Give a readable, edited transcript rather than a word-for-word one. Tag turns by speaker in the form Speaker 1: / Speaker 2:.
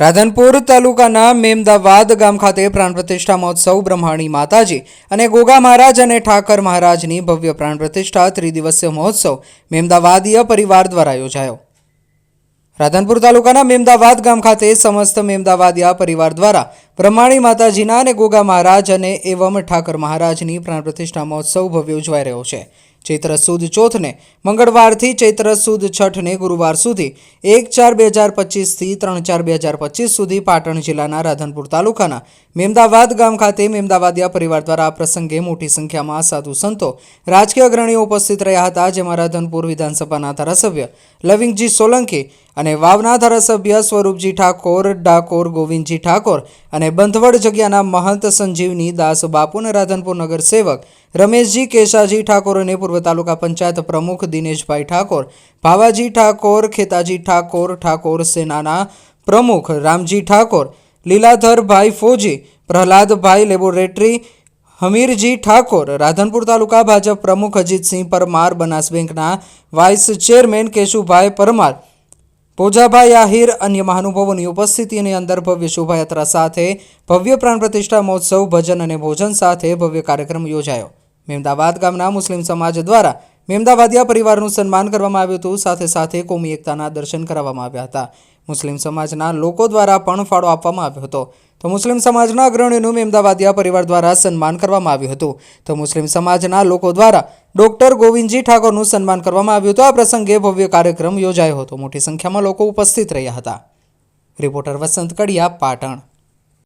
Speaker 1: રાધનપુર તાલુકાના મેમદાવાદ ગામ ખાતે પ્રાણ પ્રતિષ્ઠા મહોત્સવ બ્રહ્માણી માતાજી અને ગોગા મહારાજ અને ઠાકર મહારાજની ભવ્ય પ્રાણ પ્રતિષ્ઠા ત્રિદિવસીય મહોત્સવ મેમદાવાદીય પરિવાર દ્વારા યોજાયો। રાધનપુર તાલુકાના મેમદાવાદ ગામ ખાતે સમસ્ત મેમદાવાદીયા પરિવાર દ્વારા બ્રહ્માણી માતાજીના અને ગોગા મહારાજ અને એવમ ઠાકર મહારાજની પ્રાણ પ્રતિષ્ઠા મહોત્સવ ભવ્ય ઉજવાઈ રહ્યો છે। ચૈત્ર સુદ ચોથને મંગળવારથી ચૈત્ર સુદ છઠને ગુરુવાર સુધી 1/4/2025 થી 3/4/2025 સુધી પાટણ જિલ્લાના રાધનપુર તાલુકાના મેમદાવાદ ગામ ખાતે મેમદાવાદીયા પરિવાર દ્વારા આ પ્રસંગે મોટી સંખ્યામાં સાધુ સંતો રાજકીય અગ્રણીઓ ઉપસ્થિત રહ્યા હતા, જેમાં રાધનપુર વિધાનસભાના ધારાસભ્ય લવિંગજી સોલંકી અને વાવના ધારાસભ્ય સ્વરૂપજી ઠાકોર, ડાકોર ગોવિંદજી ઠાકોર અને બંધવડ જગ્યાના મહંત સંજીવની દાસ બાપુ અને રાધનપુર નગર સેવક રમેશજી કેશાજી ઠાકોર અને પૂર્વ તાલુકા પંચાયત પ્રમુખ દિનેશભાઈ ઠાકોર, ભાવાજી ઠાકોર, ખેતાજી ઠાકોર, ઠાકોર સેનાના પ્રમુખ રામજી ઠાકોર, લીલાધરભાઈ ફોજી, પ્રહલાદભાઈ લેબોરેટરી, હમીરજી ઠાકોર, રાધનપુર તાલુકા ભાજપ પ્રમુખ અજીતસિંહ પરમાર, બનાસ બેંકના વાઇસ ચેરમેન કેશુભાઈ પરમાર, પોજાભાઈ આહિર, અન્ય મહાનુભાવોની ઉપસ્થિતિની અંદર ભવ્ય શોભાયાત્રા સાથે ભવ્ય પ્રાણ પ્રતિષ્ઠા મહોત્સવ ભજન અને ભોજન સાથે ભવ્ય કાર્યક્રમ યોજાયો। મેમદાવાદ ગામના મુસ્લિમ સમાજ દ્વારા મેમદાવાદીયા પરિવારનું સન્માન કરવામાં આવ્યું હતું, સાથે સાથે કોમી એકતાના દર્શન કરાવવામાં આવ્યા હતા। મુસ્લિમ સમાજના લોકો દ્વારા પણ ફાળો આપવામાં આવ્યો હતો, તો મુસ્લિમ સમાજના અગ્રણીઓનું મેમદાવાદીયા પરિવાર દ્વારા સન્માન કરવામાં આવ્યું હતું। તો મુસ્લિમ સમાજના લોકો દ્વારા ડોક્ટર ગોવિંદજી ઠાકોરનું સન્માન કરવામાં આવ્યું હતું। આ પ્રસંગે ભવ્ય કાર્યક્રમ યોજાયો હતો, મોટી સંખ્યામાં લોકો ઉપસ્થિત રહ્યા હતા। રિપોર્ટર વસંત કડિયા, પાટણ।